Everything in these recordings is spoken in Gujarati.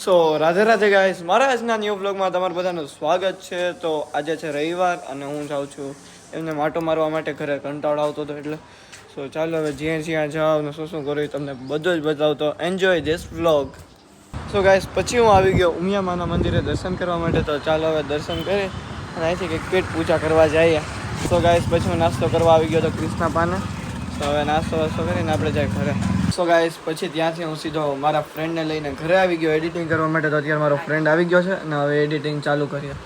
સો રાધે રાધે ગાઈસ, મારા આજના ન્યૂ બ્લોગમાં તમારું બધાનું સ્વાગત છે. તો આજે છે રવિવાર અને હું જાઉં છું એમને માટો મારવા માટે. ઘરે કંટાળો આવતો હતો એટલે સો ચાલો હવે જ્યાં જાઉં ને શું કરું તમને બધું જ બતાવતો. Enjoy this vlog. So guys, પછી હું આવી ગયો ઉમિયામાના મંદિરે દર્શન કરવા માટે. તો ચાલો હવે દર્શન કરી અને અહીંથી કંઈક પેટ પૂજા કરવા જઈએ. સો ગાઈસ, પછી હું નાસ્તો કરવા આવી ગયો હતો કૃષ્ણા પાને. તો હવે નાસ્તો કરીને આપણે જાય ઘરે. સો ગાઈસ, પછી ત્યાંથી હું સીધો મારા ફ્રેન્ડને લઈને ઘરે આવી ગયો એડિટિંગ કરવા માટે. તો અત્યારે મારો ફ્રેન્ડ આવી ગયો છે અને હવે એડિટિંગ ચાલુ કરીએ.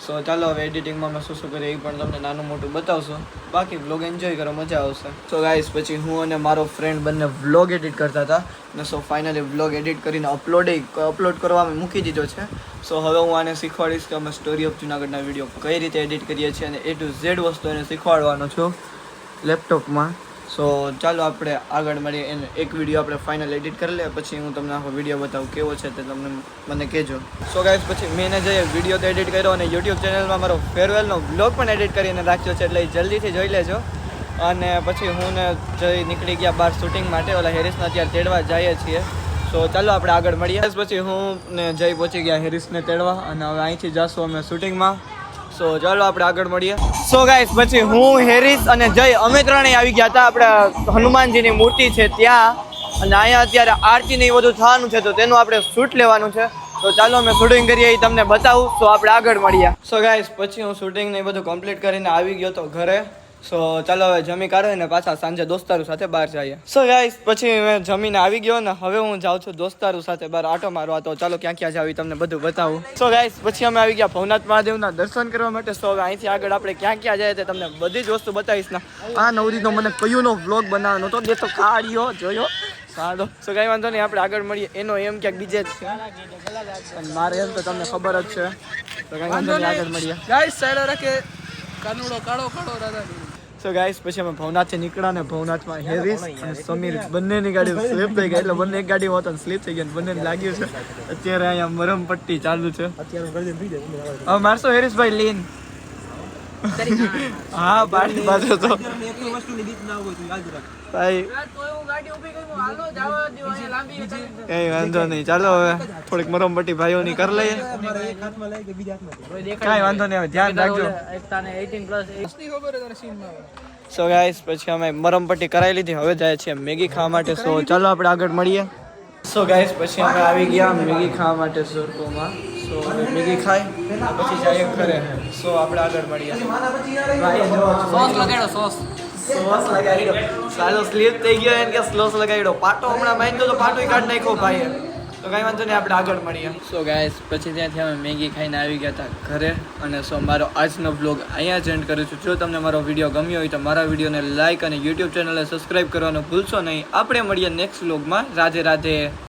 સો ચાલો હવે એડિટિંગમાં મેં શું કરીએ એ પણ તમને નાનું મોટું બતાવશું. બાકી વ્લોગ એન્જોય કરો, મજા આવશે. સો ગાઈસ, પછી હું અને મારો ફ્રેન્ડ બંને વ્લોગ એડિટ કરતા હતા અને સો ફાઇનલી વ્લોગ એડિટ કરીને અપલોડ કરવા મેં મૂકી દીધો છે. સો હવે હું આને શીખવાડીશ કે અમે સ્ટોરી ઓફ જુનાગઢના વિડીયો કઈ રીતે એડિટ કરીએ છીએ અને A to Z વસ્તુ એને શીખવાડવાનો છું લેપટોપમાં. સો ચાલો આપણે આગળ મળીએ. એને એક વિડીયો આપણે ફાઇનલ એડિટ કરી લે, પછી હું તમને આખો વિડીયો બતાવું કેવો છે તે તમને મને કહેજો. સો ગાઈસ, પછી મેં એને જઈએ વિડીયો તો એડિટ કર્યો અને યુટ્યુબ ચેનલમાં મારો ફેરવેલનો બ્લોગ પણ એડિટ કરીને રાખ્યો છે, એટલે જલ્દીથી જોઈ લેજો. અને પછી હું ને જઈ નીકળી ગયા બહાર શૂટિંગ માટે. ઓલા હેરિસને અત્યારે તેડવા જઈએ છીએ. સો ચાલો આપણે આગળ મળીએ. પછી હું ને જઈ પહોંચી ગયા હેરિસને તેડવા અને હવે અહીંથી જઈશું અમે શૂટિંગમાં. સો ચાલો આપણે આગળ મળીએ. સો ગાઈસ, પછી હું હેરિસ અને જય અમે ત્રણેય આવી ગયા હતા આપણે હનુમાનજીની મૂર્તિ છે ત્યાં. અને અહીંયા અત્યારે આરતી ને એ બધું થવાનું છે, તો તેનું આપણે શૂટ લેવાનું છે. તો ચાલો અમે શૂટિંગ કરીએ એ તમને બતાવું. સો આપણે આગળ મળીએ. સો ગાઈસ, પછી હું શૂટિંગ ને એ બધું કમ્પ્લીટ કરીને આવી ગયો તો ઘરે. સો ચાલો હવે જમી કાઢીને પાછા સાંજે દોસ્તારો સાથે બહાર જઈએ. સો ગાઈસ, પછી મેં જમીને આવી ગયો ને હવે હું જાઉં છું દોસ્તારો સાથે બહાર આટો મારવા. તો ચાલો ક્યાં ક્યાં જાવ તમને બધું બતાવું. સો ગાઈસ, પછી અમે આવી ગયા ભવનાથ મહાદેવના દર્શન કરવા માટે. સો હવે અહીંથી આગળ આપણે ક્યાં ક્યાં જાય તે તમને બધી જ વસ્તુ બતાવીશ ને. આ નવરીનો મને કયુંનો વ્લોગ બનાવવાનો તો દેતો કાઢ્યો જોયો સાદો. સો કાંઈ વાંધો નહીં, આપણે આગળ મળીએ. એનો એમ ક્યાંક બીજે જ છે અને મારે એમ તો તમને ખબર જ છે. તો કાંઈ વાંધો નહીં, આગળ મળીએ. ગાઈસ સાઈડ રાખે કાનુડો કાળો કાળો રાધા. સો ગાઈસ, પછી અમે ભવનાથથી નીકળ્યા ને ભવનાથમાં હેરિસ અને સમીર બંનેની ગાડી સ્લીપ થઈ ગઈ. એટલે બંને એક ગાડીમાં હતા સ્લીપ થઈ ગઈ અને બંને લાગ્યું છે. અત્યારે અહીંયા મરમ પટ્ટી ચાલુ છે. હવે મારશો હેરિસભાઈ લીન? હા, પાર્ટી બાજુ તો ભાઈ કઈ વાંધો નહીં. ચાલો હવે થોડીક મરમ પટ્ટી ભાઈઓની કરી લઈએ. કઈ વાંધો નહીં, હવે ધ્યાન રાખજો. સો ગાઈસ, પછી અમે મરમ પટ્ટી કરાવી લીધી. હવે જાય છે મેગી ખાવા માટે. સો ચાલો આપણે આગળ મળીએ. સો ગાઈસ, પછી અમે આવી ગયા મેગી ખાવા માટે સુરતમાં. સો મેગી ખાઈ પછી જઈએ ઘરે. સો આપણે આગળ મળીએ. સોસ લગાડ્યો, સોસ લગાડ્યો. સાલો સ્લીપ થઈ ગયો એને કે સ્લોસ લગાડ્યો. પાટો હમણાં માંગ્યો તો પાટો કાઢ નાખ્યો ભાઈએ. તો કાંઈ વાંધો નહીં, આપણે આગળ મળીએ. સો ગાઈસ, પછી ત્યાંથી અમે મેગી ખાઈને આવી ગયા હતા ઘરે. અને સો મારો આજનો વ્લોગ અહીંયા જ એન્ડ કરું છું. જો તમને મારો વિડીયો ગમ્યો હોય તો મારા વિડીયોને લાઇક અને યુટ્યુબ ચેનલને સબસ્ક્રાઈબ કરવાનું ભૂલશો નહીં. આપણે મળીએ નેક્સ્ટ વ્લોગમાં. રાધે રાધે.